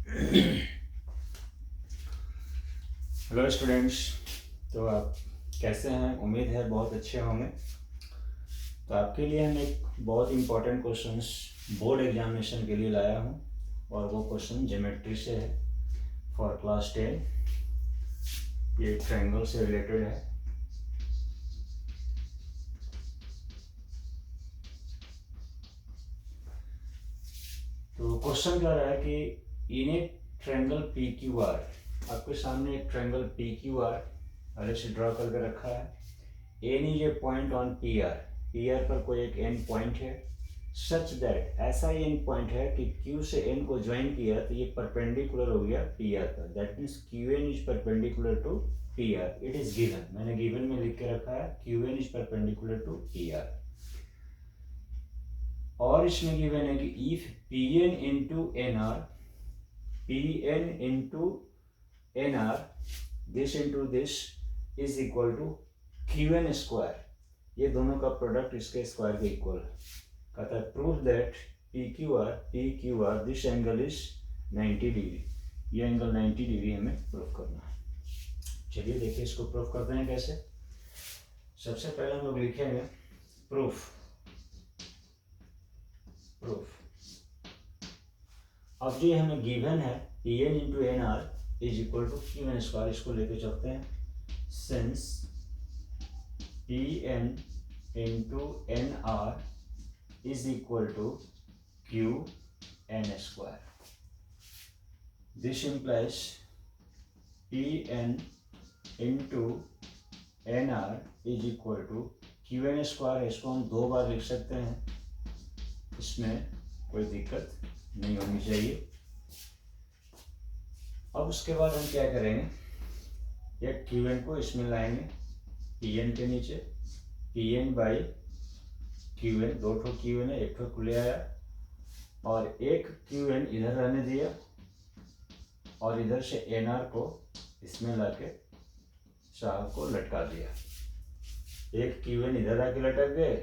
Hello students. तो आप कैसे हैं? उम्मीद है बहुत अच्छे होंगे। तो आपके लिए हम एक बहुत इम्पोर्टेंट क्वेश्चंस बोर्ड एग्जामिनेशन के लिए लाया हूं, और वो क्वेश्चन ज्योमेट्री से है फॉर क्लास 10। ये ट्रायंगल से रिलेटेड है। तो क्वेश्चन क्या रहा है कि in a triangle P Q R, आपके सामने एक ट्रायंगल पी क्यू आर अलग से ड्रॉ करके रखा है। N is a point on P R, P R पर कोई एक एन पॉइंट है, सच दैट ऐसा एन पॉइंट है कि क्यू से एन को ज्वाइन किया तो ये परपेंडिकुलर हो गया पी आर पर। That means Q N is perpendicular to P R. It is given, मैंने गिवन में लिख के रखा है Q N is perpendicular to P R. और इसमें गिवन है कि if P N into N R, P N into N R, this into this is equal to Q N square, ये दोनों का प्रोडक्ट इसके स्क्वायर के इक्वल है। कहता है prove that P Q are this angle is 90 degree, ये angle 90 degree हमें प्रूव करना है। चलिए देखिए इसको प्रूव करते हैं कैसे। सबसे पहले हम लोग लिखेंगे प्रूफ। अब जो हमें गिवन है P N into N R is equal to Q N square, इसको लेके चलते हैं। Since P N into N R is equal to Q N square, this implies P N into N R is equal to Q N square. इसको हम दो बार लिख सकते हैं, इसमें कोई दिक्कत नहीं होनी चाहिए। अब उसके बाद हम क्या करेंगे, एक क्यू एन को इसमें लाएंगे पी एन के नीचे, P N by Q N, दो ठो क्यू एन है, एक ठो ले आया और एक क्यू एन इधर रहने दिया और इधर से एन आर को इसमें लाके साहब को लटका दिया। एक क्यू एन इधर आके लटक गए,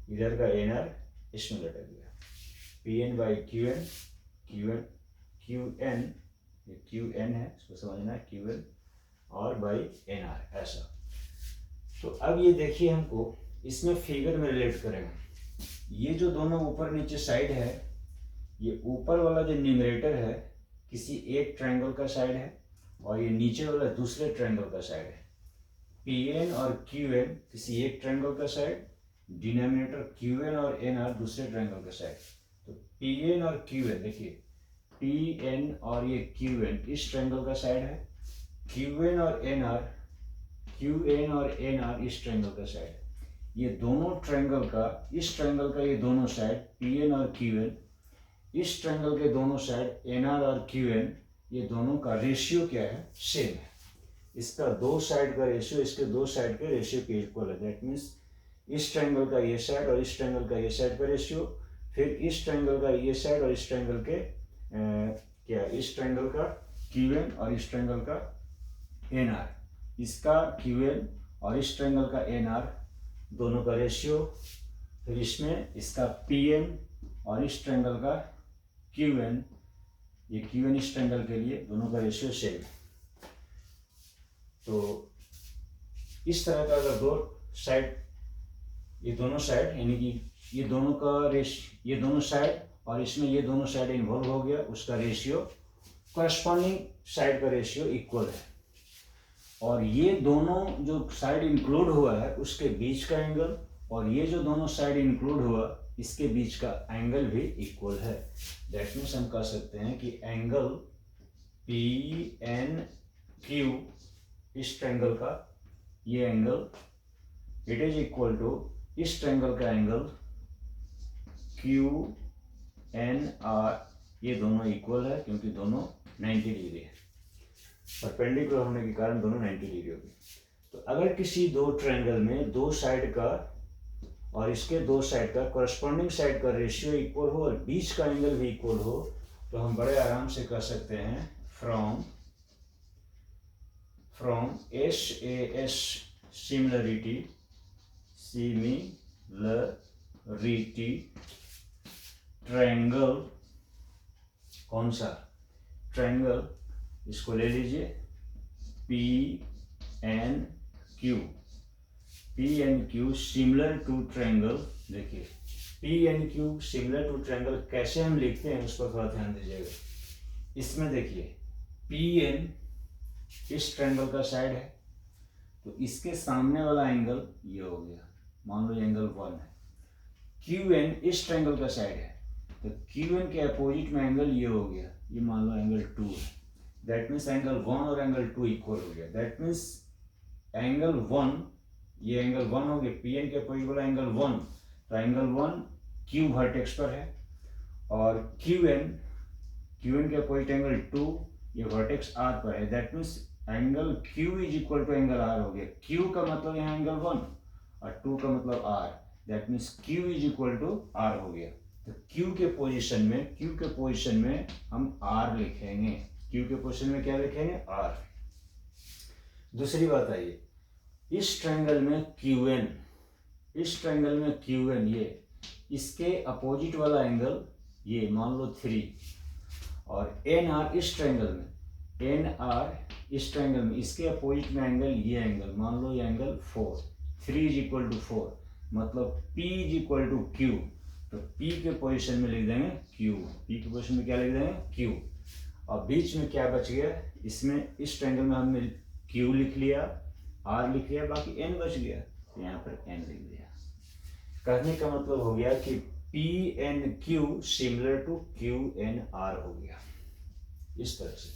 इधर का एन आर इसमें लटक गया। P N by Q N, Q N है, इसको समझना है क्यू एन और बाई एन आर, ऐसा। तो अब ये देखिए हमको इसमें फिगर में रिलेट करेंगे। ये जो दोनों ऊपर नीचे साइड है, ये ऊपर वाला जो न्यूमरेटर है किसी एक ट्रायंगल का साइड है और ये नीचे वाला दूसरे ट्रायंगल का साइड है। पी एन और क्यू एन किसी एक ट्रायंगल का साइड, डिनोमिनेटर क्यू एन और एन आर दूसरे ट्रायंगल का साइड। तो पी एन और क्यू एन, देखिए पी एन और ये क्यू एन इस ट्रायंगल का साइड है, क्यू एन और एन आर इस ट्रायंगल का साइड। ये दोनों ट्रायंगल का, इस ट्रायंगल का ये दोनों साइड पी एन और क्यू एन, इस ट्रायंगल के दोनों साइड एन आर और क्यू एन, ये दोनों का रेशियो क्या है, सेम है। इसका दो साइड का रेशियो इसके दो साइड के रेशियो के इक्वल है। दैट मीन्स इस ट्रायंगल का ये साइड और इस ट्रायंगल का ये साइड का रेशियो, फिर इस ट्रायंगल का ये साइड और इस ट्रायंगल के इस ट्रायंगल का क्यू एन और इस ट्रायंगल का एन आर, इसका क्यू एन और इस ट्रायंगल का एन आर दोनों का रेशियो, फिर इसमें इसका पी एन और इस ट्रायंगल का क्यू एन, ये क्यू एन इस ट्रायंगल के लिए दोनों का रेशियो सेम। तो इस तरह का अगर दो साइड, ये दोनों साइड यानी कि ये दोनों का ये दोनों साइड और इसमें ये दोनों साइड इन्वॉल्व हो गया, उसका रेशियो करस्पॉन्डिंग साइड का रेशियो इक्वल है। और ये दोनों जो साइड इंक्लूड हुआ है उसके बीच का एंगल और ये जो दोनों साइड इंक्लूड हुआ इसके बीच का एंगल भी इक्वल है। दैट मीन्स हम कह सकते हैं कि एंगल पी एन क्यू इस ट्रायंगल का ये angle it is equal to इस ट्रायंगल का एंगल क्यू एन आर, ये दोनों इक्वल है क्योंकि दोनों 90 डिग्री है, परपेंडिकुलर होने के कारण दोनों 90 डिग्री होगी। तो अगर किसी दो ट्रायंगल में दो साइड का और इसके दो साइड का करस्पॉन्डिंग साइड का रेशियो इक्वल हो और बीच का एंगल भी इक्वल हो, तो हम बड़े आराम से कह सकते हैं फ्रॉम SAS सिमिलरिटी ट्रायंगल, कौन सा ट्रायंगल, इसको ले लीजिए P N Q, P N Q similar to triangle. देखिए P N Q similar to triangle कैसे हम लिखते हैं उस पर थोड़ा ध्यान दीजिएगा। इसमें देखिए पी एन इस ट्रायंगल का साइड है, तो इसके सामने वाला एंगल ये हो गया, मान लो एंगल 1 है। क्यू एन इस ट्रायंगल का साइड है, तो क्यू एन के अपोजिट में एंगल ये हो गया, ये मान लो एंगल 2 है। दैट मीन्स एंगल 1 और एंगल 2 इक्वल हो गया। दैट मीन्स एंगल 1, ये एंगल 1 हो गया, पी एन के अपोजिट वाला एंगल 1, तो एंगल 1 क्यू वर्टेक्स पर है, और क्यू एन के अपोजिट एंगल 2 ये वर्टेक्स आर पर है। That means angle Q is equal to angle R हो गया। क्यू का मतलब यहाँ एंगल 1 और 2 का मतलब R, that means Q is equal to R हो गया। तो क्यू के पोजीशन में हम आर लिखेंगे। क्यू के पोजीशन में क्या लिखेंगे? आर। दूसरी बात आइए, इस ट्रायंगल में क्यू एन, ये इसके अपोजिट वाला एंगल ये मान लो 3, और एन आर इस ट्रायंगल में इसके अपोजिट में एंगल ये एंगल, मान लो ये एंगल 4, 3 इज इक्वल टू 4, मतलब P is equal to Q। तो P के पोजीशन में लिख देंगे Q, P के पोजीशन में क्या लिख देंगे? Q। और बीच में क्या बच गया? इसमें इस ट्रायंगल में हमने Q लिख लिया, R लिख लिया, बाकी N बच गया, तो यहाँ पर N लिख दिया। कहने का मतलब हो गया कि PNQ सिमिलर टू QNR हो गया। इस तरह से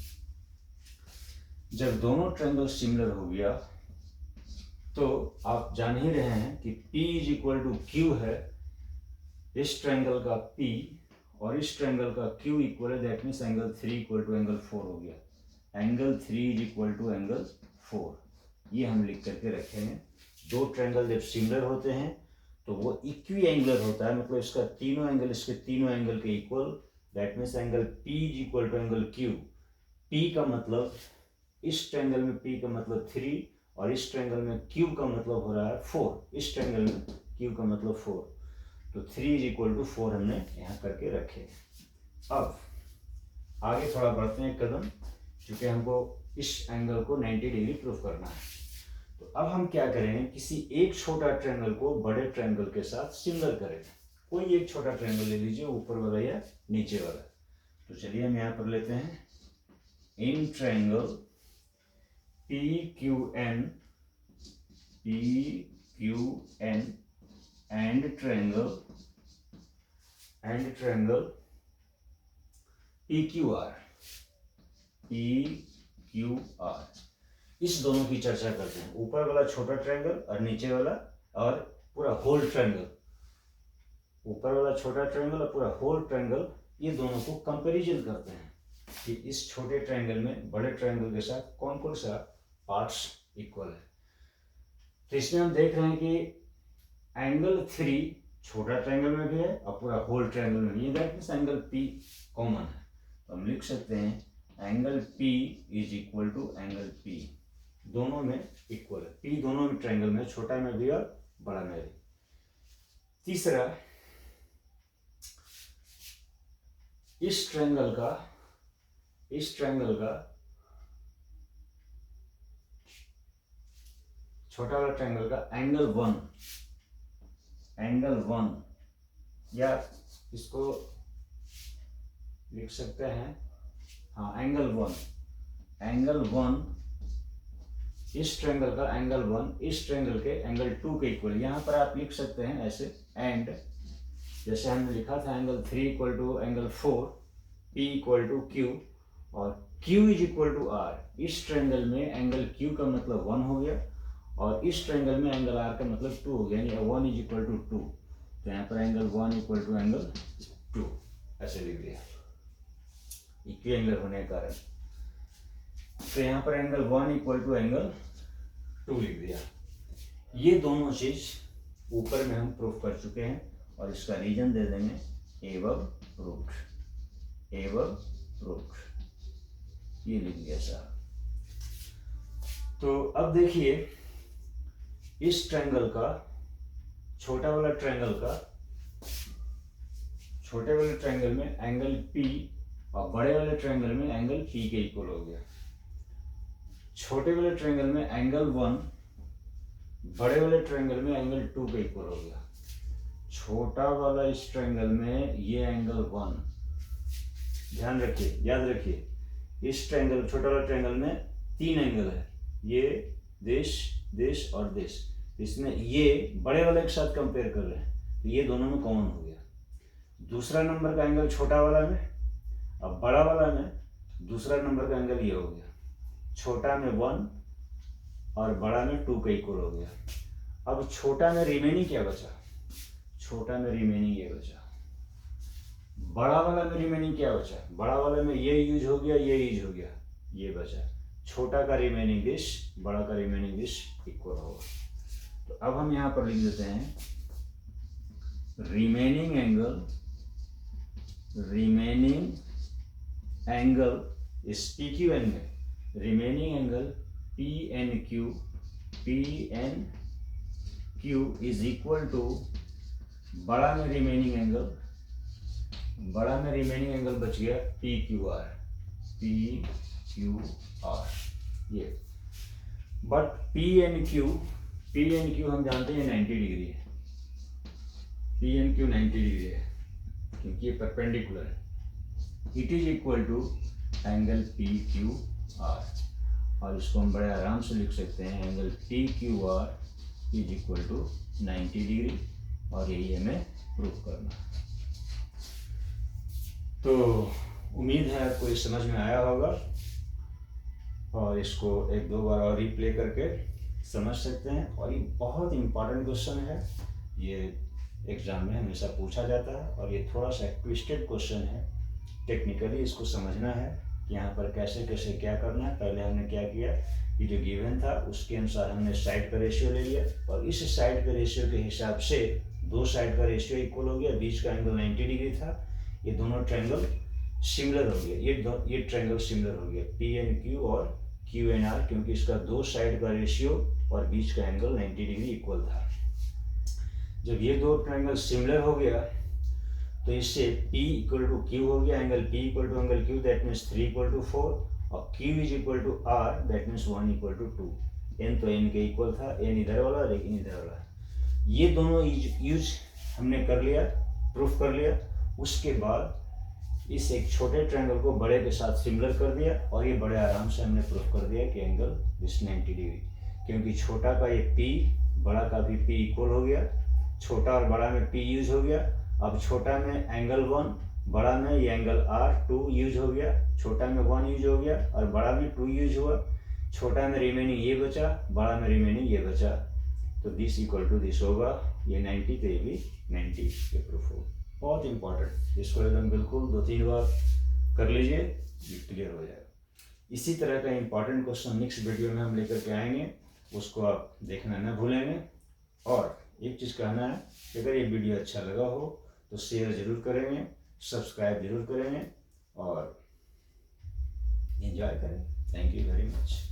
जब दोनों ट्रायंगल सिमिलर हो गया तो आप जान ही रहे हैं कि P is equal to Q है, इस ट्रायंगल का P और इस ट्रायंगल का Q इक्वल है। That means angle 3 equal to angle 4 हो गया। Angle 3 is equal to angle 4, ये हम लिख करके रखेंगे। दो ट्रायंगल जब सिमिलर होते हैं तो वो इक्वी एंगुलर होता है, मतलब इसका तीनों एंगल इसके तीनों एंगल के equal. That means angle P is equal to angle Q। P का मतलब इस ट्रायंगल में P का मतलब 3 और इस ट्रायंगल में Q का मतलब हो रहा है 4। इस ट्रायंगल में Q का मतलब 4, तो 3 इज इक्वल टू 4 हमने यहाँ करके रखे। अब आगे थोड़ा बढ़ते हैं कदम, क्योंकि हमको इस एंगल को 90 डिग्री प्रूफ करना है। तो अब हम क्या करेंगे, किसी एक छोटा ट्रायंगल को बड़े ट्रायंगल के साथ सिमिलर करेंगे। कोई एक छोटा ट्रायंगल ले लीजिए, ऊपर वाला या नीचे वाला। तो चलिए हम यहाँ पर लेते हैं in triangle PQN and triangle PQR। इस दोनों की चर्चा करते हैं, ऊपर वाला छोटा ट्रायंगल और नीचे वाला और पूरा होल ट्रायंगल। ऊपर वाला छोटा ट्रायंगल और पूरा होल ट्रायंगल, ये दोनों को कंपैरिजन करते हैं कि इस छोटे ट्रायंगल में बड़े ट्रायंगल के साथ कौन कौन सा पार्ट्स इक्वल है। तो इसमें हम देख रहे हैं कि एंगल 3 छोटा ट्रायंगल में भी है और पूरा होल ट्रायंगल में भी है। That means angle P common है, तो हम लिख सकते हैं angle P is equal to angle P, दोनों में इक्वल है। P दोनों में ट्रायंगल में, छोटा में भी और बड़ा में भी। तीसरा, इस ट्रायंगल का छोटा वाला ट्रायंगल का एंगल 1 या इसको लिख सकते हैं, हाँ एंगल 1 इस ट्रायंगल का एंगल 1 इस ट्रायंगल के एंगल 2 के इक्वल। यहाँ पर आप लिख सकते हैं ऐसे, एंड जैसे हमने लिखा था angle 3 equal to angle 4, P equal to Q और Q is equal to R। इस ट्रायंगल में एंगल Q का मतलब 1 हो गया और इस ट्रायंगल में एंगल R का मतलब 2 हो गया, यानी 1 इज इक्वल टू 2। तो यहाँ पर एंगल 1 इक्वल टू एंगल 2 ऐसे लिख दिया, इक्वी एंगल होने के कारण। तो यहाँ पर एंगल 1 इक्वल टू एंगल 2 लिख दिया। ये दोनों चीज ऊपर में हम प्रूफ कर चुके हैं और इसका रीजन दे देंगे एबव प्रूफ, ये लिख दिया साहब। तो अब देखिए, इस ट्रायंगल का छोटे वाले ट्रायंगल में एंगल P और बड़े वाले ट्रायंगल में एंगल पी के इक्वल हो गया। छोटे वाले ट्रायंगल में एंगल 1, बड़े वाले ट्रायंगल में एंगल 2 के इक्वल हो गया। छोटा वाला इस ट्रायंगल में ये एंगल 1, ध्यान रखिए, याद रखिए, इस ट्रायंगल, छोटा वाला ट्रायंगल में 3 एंगल है, ये देश, देश और देश। इसमें ये बड़े वाले के साथ कंपेयर कर रहे हैं तो ये दोनों में कॉमन हो गया। दूसरा नंबर का एंगल छोटा वाला में, अब बड़ा वाला में दूसरा नंबर का एंगल ये हो गया। छोटा में 1 और बड़ा में 2 का इक्वल हो गया। अब छोटा में रिमेनिंग क्या बचा? छोटा में रिमेनिंग ये बचा। बड़ा वाला में रिमेनिंग क्या बचा? बड़ा वाला में ये यूज हो गया, ये यूज हो गया, ये बचा। छोटा का रिमेनिंग दिस, बड़ा का रिमेनिंग दिस इक्वल होगा। तो अब हम यहाँ पर लिख देते हैं रिमेनिंग एंगल इस पी क्यू एन में, remaining angle P N Q is equal to बड़ा में रिमेनिंग एंगल बच गया पी क्यू आर ये। बट पी एन क्यू हम जानते हैं 90 डिग्री है, पी एन क्यू 90 डिग्री है क्योंकि ये परपेंडिकुलर है। It is equal to angle P Q R, और इसको हम बड़े आराम से लिख सकते हैं angle P Q R is equal to 90 degree, और यही हमें प्रूफ करना है। तो उम्मीद है आपको ये समझ में आया होगा, और इसको 1-2 बार और रिप्ले करके समझ सकते हैं। और ये बहुत इंपॉर्टेंट क्वेश्चन है, ये एग्जाम में हमेशा पूछा जाता है, और ये थोड़ा सा ट्विस्टेड क्वेश्चन है। टेक्निकली इसको समझना है कि यहाँ पर कैसे कैसे क्या करना है। पहले हमने क्या किया कि जो गिवन था उसके अनुसार हमने साइड का रेशियो ले लिया, और इस साइड के रेशियो के हिसाब से 2 साइड का रेशियो इक्वल हो गया, बीच का एंगल 90 डिग्री था, ये दोनों ट्रायंगल सिमिलर हो गया, ये ट्रायंगल सिमिलर हो गया पी एन क्यू और क्यू एन आर, क्योंकि इसका 2 साइड का रेशियो और बीच का एंगल 90 डिग्री इक्वल था। जब ये 2 ट्रायंगल सिमिलर हो गया तो इससे P इक्वल टू क्यू हो गया, angle P equal to angle Q, that means 3 equal to 4, और Q is equal to R, that means 1 equal to 2। n तो n के इक्वल था, n इधर वाला लेकिन इधर वाला, ये दोनों यूज हमने कर लिया, प्रूफ कर लिया। उसके बाद इस एक छोटे ट्रायंगल को बड़े के साथ सिमिलर कर दिया, और ये बड़े आराम से हमने प्रूफ कर दिया कि एंगल दिस 90 डिग्री, क्योंकि छोटा का ये P, बड़ा का भी P इक्वल हो गया, छोटा और बड़ा में P यूज हो गया। अब छोटा में एंगल 1, बड़ा में ये एंगल R2 यूज हो गया, छोटा में 1 यूज हो गया और बड़ा में 2 यूज हुआ। छोटा में रिमेनिंग ये बचा, बड़ा में रिमेनिंग ये बचा, तो दिस इक्वल टू दिस होगा, ये 90 तो ये भी 90, ये प्रूफ होगा। बहुत इंपॉर्टेंट, इसको एकदम बिल्कुल 2-3 बार कर लीजिए, ये क्लियर हो जाएगा। इसी तरह का इंपॉर्टेंट क्वेश्चन नेक्स्ट वीडियो में हम लेकर के आएंगे, उसको आप देखना न भूलेंगे। और एक चीज़ कहना है कि अगर ये वीडियो अच्छा लगा हो तो शेयर ज़रूर करेंगे, सब्सक्राइब जरूर करेंगे और एंजॉय करें। Thank you very much.